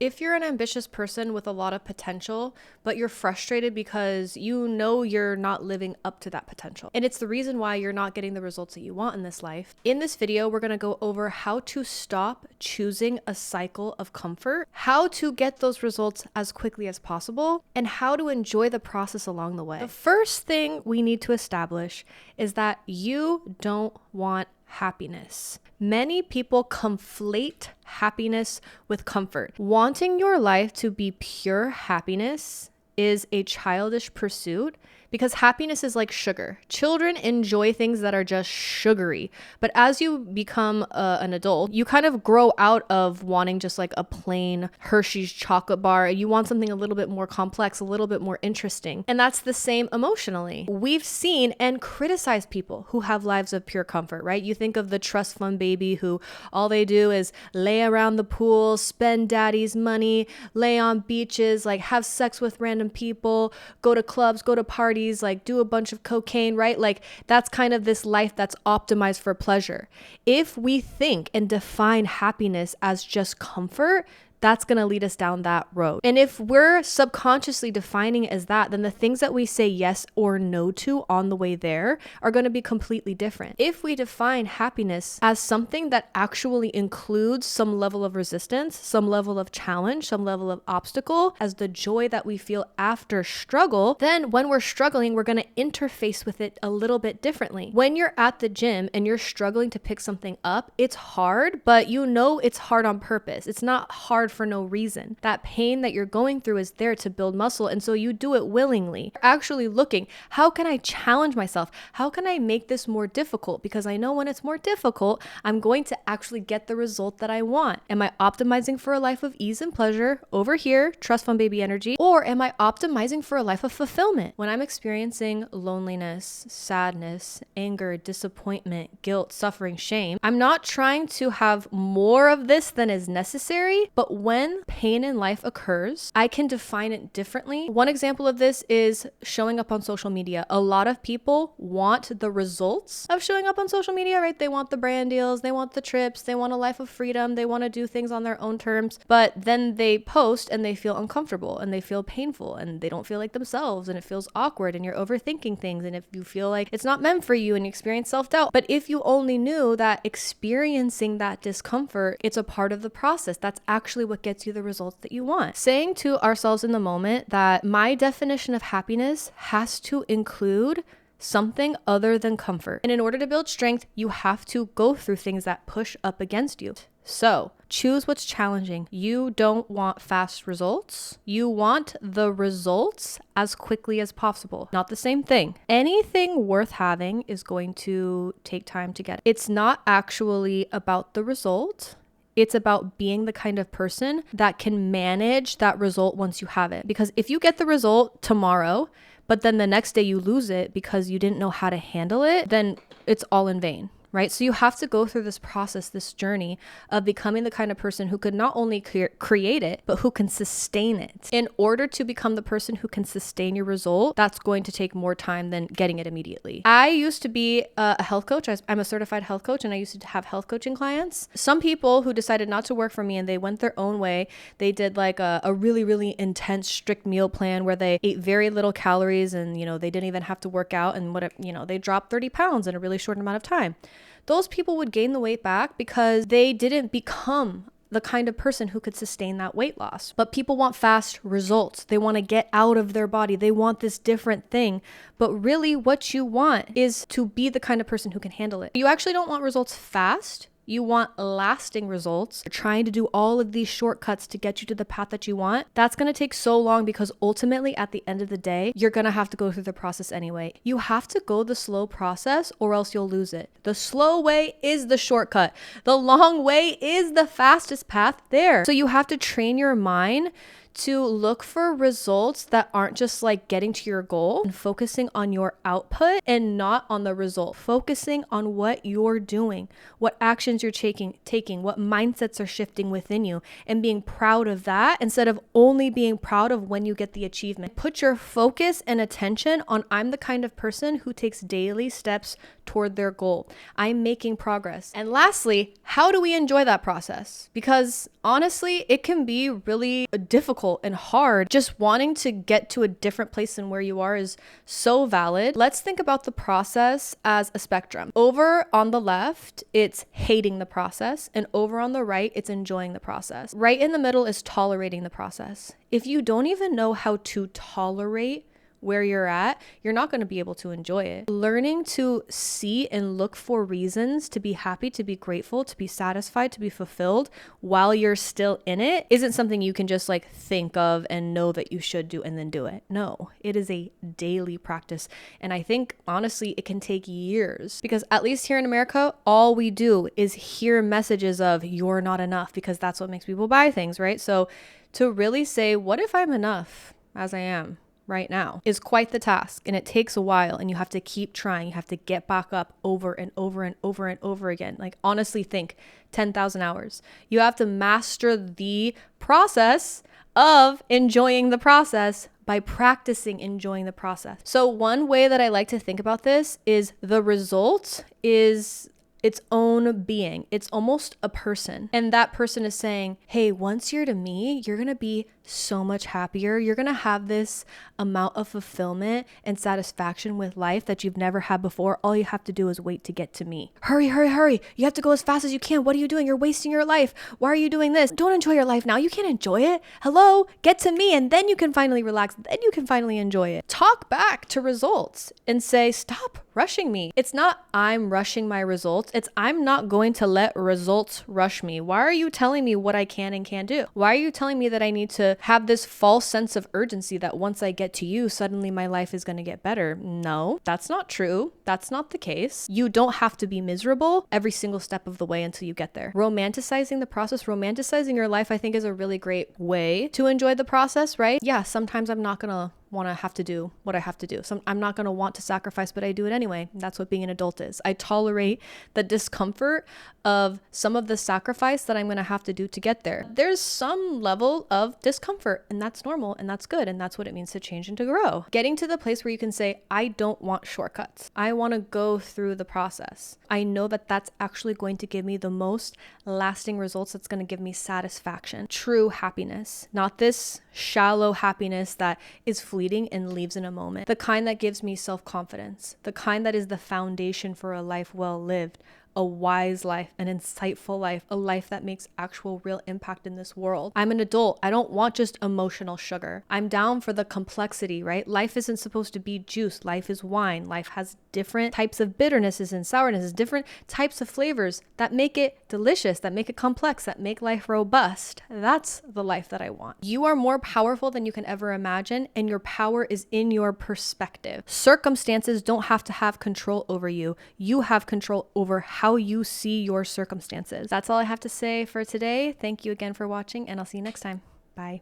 If you're an ambitious person with a lot of potential, but you're frustrated because you know you're not living up to that potential, and it's the reason why you're not getting the results that you want in this life, in this video, we're going to go over how to stop choosing a cycle of comfort, how to get those results as quickly as possible, and how to enjoy the process along the way. The first thing we need to establish is that you don't want happiness. Many people conflate happiness with comfort. Wanting your life to be pure happiness is a childish pursuit because happiness is like sugar. Children enjoy things that are just sugary. But as you become an adult, you kind of grow out of wanting just like a plain Hershey's chocolate bar. You want something a little bit more complex, a little bit more interesting. And that's the same emotionally. We've seen and criticized people who have lives of pure comfort, right? You think of the trust fund baby who all they do is lay around the pool, spend daddy's money, lay on beaches, like have sex with random people, go to clubs, go to parties, like do a bunch of cocaine, right? Like that's kind of this life that's optimized for pleasure. If we think and define happiness as just comfort, that's going to lead us down that road. And if we're subconsciously defining it as that, then the things that we say yes or no to on the way there are going to be completely different. If we define happiness as something that actually includes some level of resistance, some level of challenge, some level of obstacle, as the joy that we feel after struggle, then when we're struggling, we're going to interface with it a little bit differently. When you're at the gym and you're struggling to pick something up, it's hard, but you know it's hard on purpose. It's not hard for no reason. That pain that you're going through is there to build muscle, and so you do it willingly. You're actually looking, how can I challenge myself? How can I make this more difficult? Because I know when it's more difficult, I'm going to actually get the result that I want. Am I optimizing for a life of ease and pleasure over here, trust fund baby energy, or am I optimizing for a life of fulfillment? When I'm experiencing loneliness, sadness, anger, disappointment, guilt, suffering, shame, I'm not trying to have more of this than is necessary, but when pain in life occurs, I can define it differently. One example of this is showing up on social media. A lot of people want the results of showing up on social media, right? They want the brand deals, they want the trips, they want a life of freedom, they want to do things on their own terms, but then they post and they feel uncomfortable and they feel painful and they don't feel like themselves and it feels awkward and you're overthinking things, and if you feel like it's not meant for you and you experience self-doubt. But if you only knew that experiencing that discomfort, it's a part of the process, that's actually what gets you the results that you want. Saying to ourselves in the moment that my definition of happiness has to include something other than comfort. And in order to build strength, you have to go through things that push up against you. So choose what's challenging. You don't want fast results. You want the results as quickly as possible. Not the same thing. Anything worth having is going to take time to get. It's not actually about the result. It's about being the kind of person that can manage that result once you have it. Because if you get the result tomorrow, but then the next day you lose it because you didn't know how to handle it, then it's all in vain. Right? So you have to go through this process, this journey of becoming the kind of person who could not only create it, but who can sustain it. In order to become the person who can sustain your result, that's going to take more time than getting it immediately. I used to be a health coach. I'm a certified health coach, and I used to have health coaching clients. Some people who decided not to work for me and they went their own way, they did like a really, really intense, strict meal plan where they ate very little calories and, they didn't even have to work out, and they dropped 30 pounds in a really short amount of time. Those people would gain the weight back because they didn't become the kind of person who could sustain that weight loss. But people want fast results. They want to get out of their body. They want this different thing. But really what you want is to be the kind of person who can handle it. You actually don't want results fast. You want lasting results. You're trying to do all of these shortcuts to get you to the path that you want. That's going to take so long because ultimately at the end of the day, you're going to have to go through the process anyway. You have to go the slow process or else you'll lose it. The slow way is the shortcut. The long way is the fastest path there. So you have to train your mind to look for results that aren't just like getting to your goal and focusing on your output and not on the result. Focusing on what you're doing, what actions you're taking, what mindsets are shifting within you, and being proud of that instead of only being proud of when you get the achievement. Put your focus and attention on, I'm the kind of person who takes daily steps toward their goal. I'm making progress. And lastly, how do we enjoy that process? Because honestly, it can be really difficult and hard. Just wanting to get to a different place than where you are is so valid. Let's think about the process as a spectrum. Over on the left, it's hating the process, and over on the right, it's enjoying the process. Right in the middle is tolerating the process. If you don't even know how to tolerate where you're at, you're not going to be able to enjoy it. Learning to see and look for reasons to be happy, to be grateful, to be satisfied, to be fulfilled while you're still in it isn't something you can just like think of and know that you should do and then do it. No, it is a daily practice. And I think honestly, it can take years, because at least here in America, all we do is hear messages of you're not enough, because that's what makes people buy things, right? So to really say, what if I'm enough as I am right now, is quite the task, and it takes a while, and you have to keep trying. You have to get back up over and over and over and over again. Like honestly, think 10,000 hours. You have to master the process of enjoying the process by practicing enjoying the process. So one way that I like to think about this is the result is its own being. It's almost a person. And that person is saying, hey, once you're to me, you're going to be so much happier. You're going to have this amount of fulfillment and satisfaction with life that you've never had before. All you have to do is wait to get to me. Hurry, hurry, hurry. You have to go as fast as you can. What are you doing? You're wasting your life. Why are you doing this? Don't enjoy your life now. You can't enjoy it. Hello, get to me. And then you can finally relax. Then you can finally enjoy it. Talk back to results and say, stop rushing me. It's not I'm rushing my results. It's I'm not going to let results rush me. Why are you telling me what I can and can't do? Why are you telling me that I need to have this false sense of urgency that once I get to you, suddenly my life is going to get better? No, that's not true. That's not the case. You don't have to be miserable every single step of the way until you get there. Romanticizing the process, romanticizing your life, I think is a really great way to enjoy the process, right? Yeah, sometimes I'm not going to want to have to do what I have to do. So I'm not going to want to sacrifice, but I do it anyway. That's what being an adult is. I tolerate the discomfort of some of the sacrifice that I'm going to have to do to get there. There's some level of discomfort, and that's normal, and that's good, and that's what it means to change and to grow. Getting to the place where you can say, I don't want shortcuts. I want to go through the process. I know that that's actually going to give me the most lasting results. That's going to give me satisfaction, true happiness, not this shallow happiness that is fleeting and leaves in a moment. The kind that gives me self-confidence, the kind that is the foundation for a life well lived, a wise life, an insightful life, a life that makes actual real impact in this world. I'm an adult. I don't want just emotional sugar. I'm down for the complexity, right? Life isn't supposed to be juice. Life is wine. Life has different types of bitternesses and sournesses, different types of flavors that make it delicious, that make it complex, that make life robust. That's the life that I want. You are more powerful than you can ever imagine, and your power is in your perspective. Circumstances don't have to have control over you. You have control over how you see your circumstances. That's all I have to say for today. Thank you again for watching, and I'll see you next time. Bye.